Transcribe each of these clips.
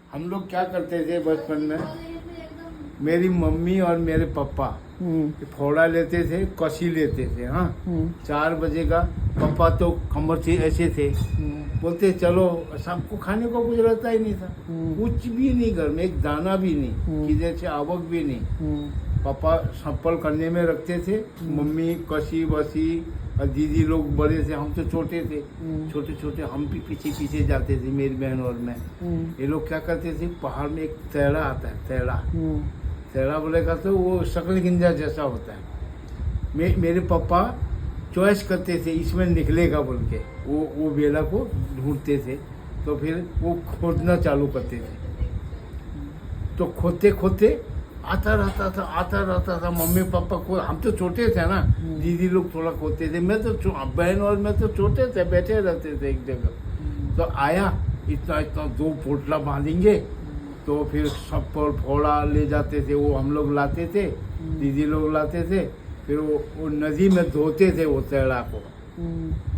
हम लोग क्या करते थे बचपन में, मेरी मम्मी और मेरे पापा फोड़ा लेते थे, कसी लेते थे। हाँ, 4 बजे का पापा तो कमर से ऐसे थे, बोलते चलो। शाम को खाने को कुछ रहता ही नहीं था, कुछ भी नहीं घर में, एक दाना भी नहीं, किधर से आवक भी नहीं। पापा सप्पल करने में रखते थे, मम्मी कसी बसी, और दीदी लोग बड़े थे, हम तो छोटे थे, छोटे छोटे हम भी पीछे पीछे जाते थे, मेरी बहन और मैं। ये लोग क्या करते थे, पहाड़ में एक तैड़ा आता है, तैड़ा बोलेगा तो वो शक्ल गिंजा जैसा होता है। मेरे पापा चॉइस करते थे इसमें निकलेगा बोल के, वो बेला को ढूंढते थे, तो फिर वो खोदना चालू करते थे। तो खोदते खोदते आता रहता था। मम्मी पापा को, हम तो छोटे थे ना, दीदी लोग थोड़ा खोदते थे, मैं तो बहन और मैं तो छोटे थे, बैठे रहते थे एक जगह। तो आया इतना 2 पोटला बांधेंगे, तो फिर सप्पल फोड़ा ले जाते थे, वो हम लोग लाते थे, दीदी लोग लाते थे। फिर वो नदी में धोते थे वो तैड़ा को,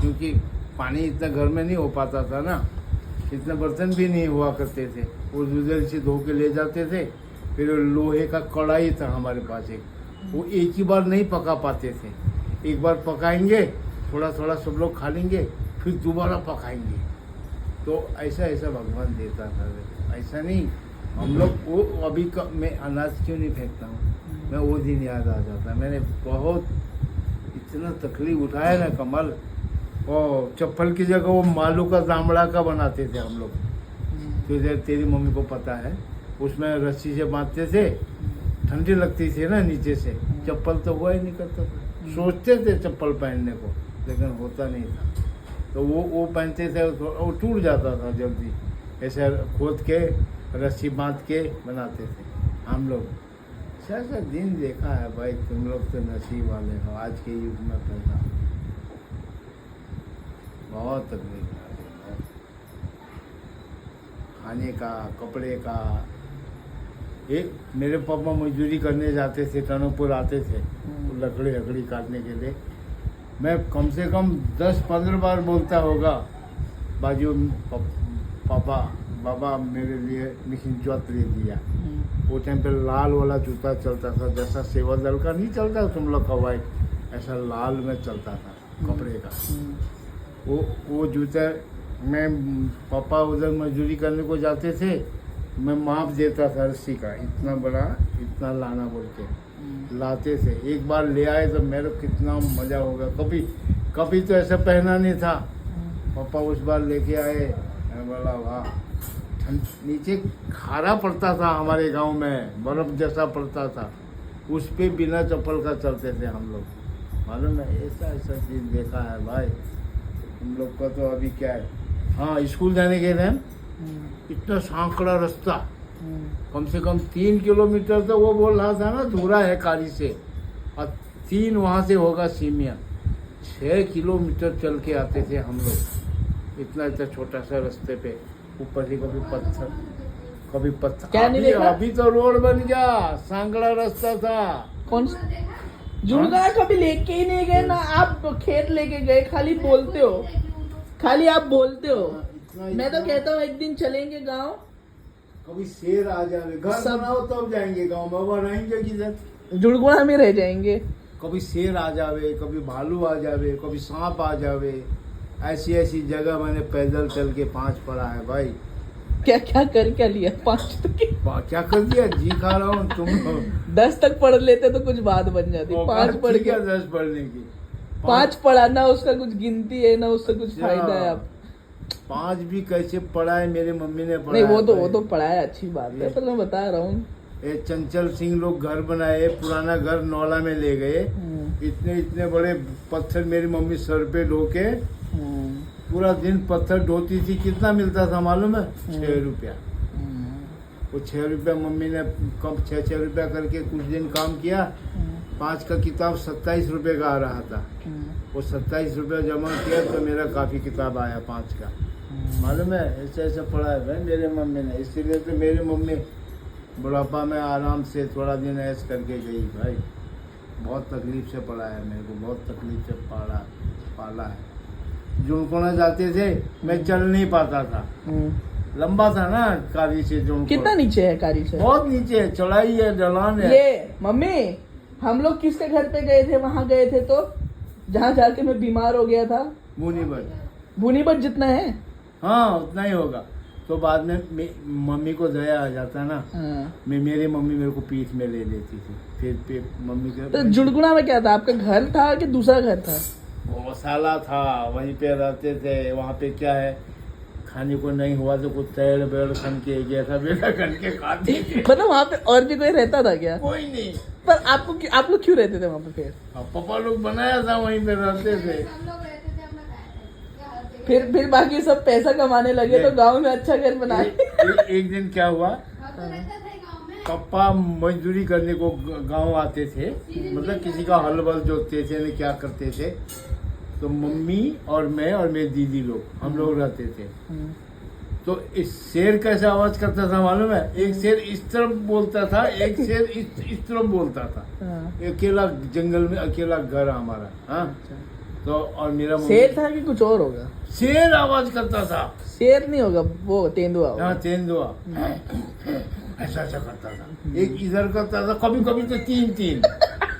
क्योंकि पानी इतना घर में नहीं हो पाता था ना, इतने बर्तन भी नहीं हुआ करते थे, वो उधर से धो के ले जाते थे। फिर लोहे का कढ़ाई था हमारे पास एक, वो एक ही बार नहीं पका पाते थे, एक बार पकाएंगे, थोड़ा थोड़ा सब लोग खा लेंगे, फिर दोबारा पकाएंगे। तो ऐसा भगवान देता था, ऐसा नहीं हम लोग। वो अभी मैं अनाज क्यों नहीं फेंकता हूँ, मैं वो दिन याद आ जाता। मैंने बहुत इतना तकलीफ उठाया ना कमल। और चप्पल की जगह वो मालू का दामड़ा का बनाते थे हम लोग, तो तेरी मम्मी को पता है, उसमें रस्सी से बांधते थे, ठंडी लगती थी ना नीचे से, चप्पल तो हुआ ही नहीं करता था। सोचते थे चप्पल पहनने को, लेकिन होता नहीं था। तो वो पहनते थे, वो टूट जाता था जल्दी, ऐसे खोद के रस्सी बांध के बनाते थे हम लोग। ऐसा दिन देखा है भाई, तुम लोग तो नसीब वाले हो आज के युग में पैदा। बहुत तकलीफ है, खाने का, कपड़े का। एक मेरे पापा मजदूरी करने जाते थे, टनकपुर आते थे लकड़ी काटने के लिए। मैं कम से कम 10-15 बार बोलता होगा, बाजू बाबा मेरे लिए मशीन चौथ ले दिया। वो टाइम पे लाल वाला जूता चलता था, जैसा सेवा दल का नहीं चलता तुम लोग का वाइट, ऐसा लाल में चलता था कपड़े का। वो जूता मैं, पापा उधर मजदूरी करने को जाते थे, मैं माप देता था रस्सी का, इतना बड़ा इतना लाना बोल के लाते थे। एक बार ले आए तो मेरे कितना मज़ा होगा। कभी तो ऐसा पहना नहीं था, पापा उस बार लेके आए, मैं बोला वाह। नीचे खारा पड़ता था हमारे गांव में, बर्फ जैसा पड़ता था, उस पे बिना चप्पल का चलते थे हम लोग। मालूम है, ऐसा चीज़ देखा है भाई। हम लोग का तो अभी क्या है, हाँ स्कूल जाने के टाइम इतना सांकड़ा रास्ता, कम से कम 3 किलोमीटर तो वो बोल रहा था ना, धूरा है कारी से, और 3 वहाँ से होगा सीमिया। 6 किलोमीटर चल के आते थे हम लोग, इतना छोटा सा रास्ते पे, ऊपर से कभी पत्थर क्या नहीं देखा? अभी तो रोड बन गया, सांकड़ा रास्ता था। कौन जुड़गा कभी लेके ही नहीं गए ना, आप खेत लेके गए, खाली बोलते हो, खाली आप बोलते हो। मैं तो कहता हूँ एक दिन चलेंगे गांव, कभी शेर आ जाए, घर बनाओ तब जाएंगे गांव में, वहाँ रहेंगे किधर, जुड़गुआ में रह जाएंगे। कभी शेर आ जावे, कभी भालू आ जावे, कभी सांप आ जावे, ऐसी जगह मैंने पैदल चल के 5 पढ़ा है भाई। क्या लिया 5 तक? क्या कर दिया, जी खा रहा हूँ। तुम 10 तक पढ़ लेते तो कुछ बात बन जाती, 5 पढ़ के 10 पढ़ने की, 5 पढ़ाना उसका कुछ गिनती है ना, उससे कुछ फायदा है। आप 5 भी कैसे पढ़ा है, मेरी मम्मी ने पढ़ा। नहीं वो तो पढ़ा है, अच्छी बात है, पर मैं बता रहा हूँ। चंचल सिंह लोग घर बनाए, पुराना घर नौला में ले गए, इतने बड़े पत्थर मेरी मम्मी सर पे ढो के पूरा दिन पत्थर ढोती थी। कितना मिलता था मालूम है? 6 रुपया। वो 6 रुपया मम्मी ने कम 6 रुपया करके कुछ दिन काम किया। 5 का किताब 27 रुपये का आ रहा था। वो 27 रुपये जमा किया तो मेरा काफ़ी किताब आया 5 का। मालूम है, ऐसा पढ़ा है भाई मेरे मम्मी ने। इसीलिए तो मेरी मम्मी बुढ़ापा में आराम से थोड़ा दिन ऐश करके गई भाई। बहुत तकलीफ से पढ़ा है मेरे को, बहुत तकलीफ से पाला है। जुड़कोना जाते थे, मैं चल नहीं पाता था, लंबा था ना कारी से जो कितना नीचे है कारी से? बहुत नीचे है, चढ़ाई है, ढलान है। ये मम्मी, हम लोग किसके घर पे गए थे? वहां गए थे तो जहाँ जाके मैं बीमार हो गया था। भूनीबट जितना है? हाँ उतना ही होगा। तो बाद में मम्मी को दया आ जाता ना। हाँ। मेरी मम्मी मेरे को पीठ में ले लेती थी। फिर मम्मी के तो जुड़गुना में क्या था? आपका घर था कि दूसरा घर था? वो साला था, वहीं पे रहते थे। वहाँ पे क्या है, खाने को नहीं हुआ तो कुछ तेल बेड़ खन के जैसा बेड़ा खन के खाते थे। मतलब वहाँ पे और भी कोई रहता था क्या? कोई नहीं। पर आप लोग क्यों रहते थे वहाँ पे फिर? पापा लोग बनाया था, वहीं पे रहते थे। फिर बाकी सब पैसा कमाने लगे तो गांव में अच्छा घर बनाए। एक दिन क्या हुआ, पापा मजदूरी करने को गांव आते थे, मतलब किसी का हल वल जोतते थे न क्या करते थे। तो मम्मी और मैं और मेरी दीदी लोग, हम लोग रहते थे। तो इस शेर कैसे आवाज करता था मालूम है? एक शेर इस तरफ बोलता था, एक शेर इस तरफ बोलता था। अकेला जंगल में अकेला घर हमारा। हाँ तो और मेरा शेर था कि कुछ और होगा? शेर आवाज करता था। शेर नहीं होगा, वो तेंदुआ होगा। हाँ तेंदुआ ऐसा करता था। एक इधर करता था, कभी कभी तो तीन।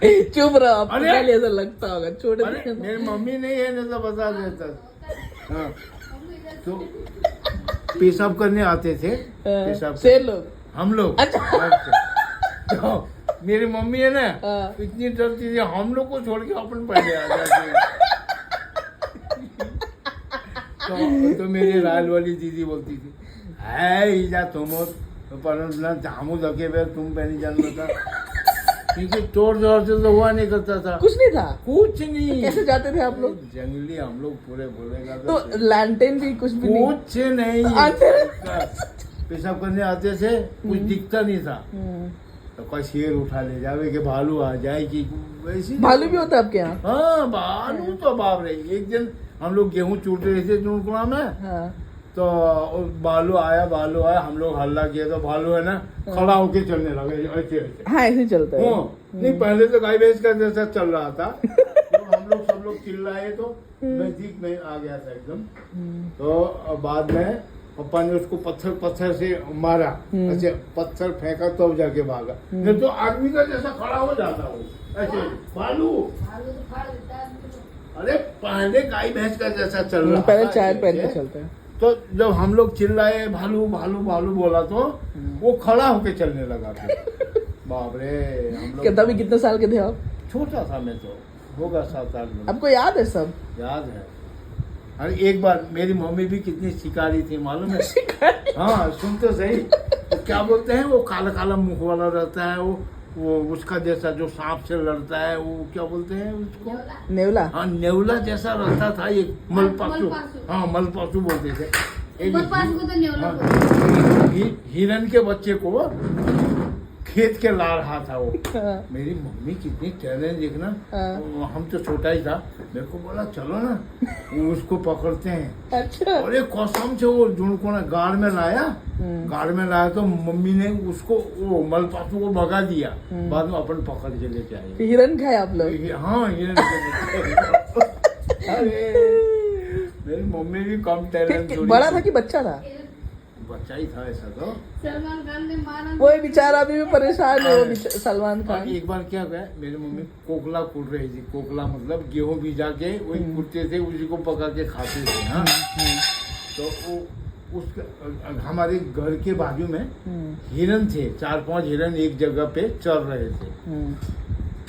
चुप रहो, आपको पहले ऐसा लगता होगा छोटे। अरे मेरी मम्मी नहीं है ना तो बता देता। हाँ तो पेशाब करने आते थे, पेशाब शेर लोग, हम लोग। अच्छा। तो मेरी मम्मी है ना, इतनी डरती थी, हम लोग को छोड़ के अपन पहले आ जाते। तो मेरी रायल वाली दीदी बोलती थी, है ईजा तुम पर हमू धके बेर तुम पहनी जान था, क्योंकि तोड़ जोड़ से तो हुआ नहीं करता था। कुछ नहीं था? कुछ नहीं। तो कैसे जाते थे आप लोग? जंगली हम लोग पूरे बोलेगा तो लैंटेन भी कुछ भी नहीं? कुछ नहीं। पेशाब करने आते थे, कुछ दिखता नहीं था। तो कोई शेर उठा ले जावे कि भालू आ जाए कि वैसी। भालू भी होता है आपके यहाँ? हाँ भालू तो बाप रे। एक दिन हम लोग गेहूं चूट रहे थे जुड़कुआ में। हाँ। तो भालू आया, हम लोग हल्ला किया तो भालू है ना खड़ा होके चलने लगा ऐसे। हाँ ऐसे चलता है। नहीं पहले तो गाय भैंस का जैसा चल रहा था। तो हम लोग सब लोग चिल्लाए तो नजदीक में आ गया था एकदम। तो बाद में पापा ने उसको पत्थर से मारा, ऐसे पत्थर फेंका तो जाके भागा। नहीं तो आदमी का जैसा खड़ा हो जाता वो ऐसे भालू। अरे पहले गाय भैंस का जैसा चल रहा था, पहले चार पैर पे चलता है। तो जब हम लोग चिल्लाए भालू भालू भालू बोला तो वो खड़ा होके चलने लगा था। बाप रे। हम लोग तभी कितने साल के थे आप? छोटा था मैं, तो होगा 7-8 वर्ष। आपको याद है सब? याद है। अरे एक बार मेरी मम्मी भी कितनी शिकारी थी मालूम है? हाँ सुन तो सही। तो क्या बोलते हैं वो काला काला मुख वाला रहता है, वो उसका जैसा जो सांप से लड़ता है, वो क्या बोलते हैं उसको? नेवला। हाँ नेवला जैसा रहता था एक मलपासु। हाँ मलपासु बोलते थे। एक हिरन के बच्चे को खेत के ला रहा था वो। मेरी मम्मी कितनी टैलेंट देखना। हम तो छोटा ही था, मेरे को बोला चलो ना वो उसको पकड़ते हैं। अच्छा। और एक कसम से वो जुड़को ना गाड़ में लाया। गाड़ में लाया तो मम्मी ने उसको वो मलपासु को भगा दिया। बाद में अपन पकड़ के लेके आए। हिरन खाए आप लोग? हाँ हिरन। अरे मेरी मम्मी भी कम टैलेंट। बड़ा था कि बच्चा था? बच्चा ही था ऐसा तो। सलमान खान ने मारा। वो बेचारा अभी भी परेशान है वो सलमान खान। एक बार क्या हुआ, मेरी मम्मी कोकला कूट रही थी। कोकला मतलब गेहूं भिजा के वही कूटते थे, उसी को पका के खाते थे। हाँ तो वो हमारे घर के बाजू में हिरन थे, 4-5 हिरन एक जगह पे चल रहे थे।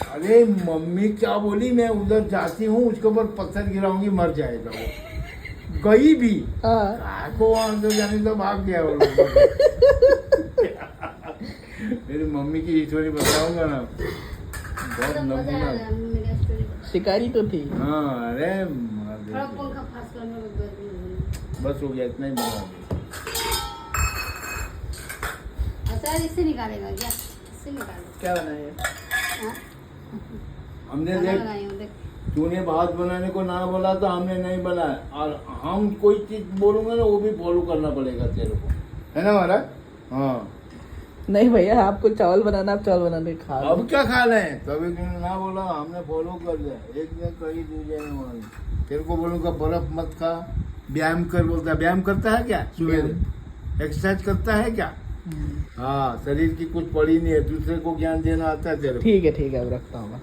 अरे मम्मी क्या बोली, मैं उधर जाती हूँ उसके ऊपर पत्थर गिराऊंगी मर जाएगा वो। गई भी को वहां तो जाने तो भाग गया वो लोग। मेरी मम्मी की स्टोरी बताऊंगा ना, बहुत नमूना शिकारी तो थी। हाँ अरे बस हो गया, इतना ही बना सर। इससे निकालेगा क्या? इससे निकालेगा। क्या बनाया? हमने देख तूने भात बनाने को ना बोला तो हमने नहीं बनाया। और हम कोई चीज बोलूंगा ना वो भी फॉलो करना पड़ेगा तेरे को, है ना महाराज? हाँ नहीं भैया, आपको चावल बनाना, आप चावल बनाने खा। अब क्या खा रहे हैं? तभी तूने ना बोला, हमने फॉलो कर लिया। एक दिन कहीं दूसरे नहीं बोला। तेरे को बोलूंगा बर्फ मत खा, व्यायाम कर, बोलता व्यायाम करता है क्या सुबह? एक्सरसाइज करता है क्या? हाँ, शरीर की कुछ पड़ी नहीं है, दूसरे को ज्ञान देना आता है तेरे को। ठीक है अब रखता हूँ मैं।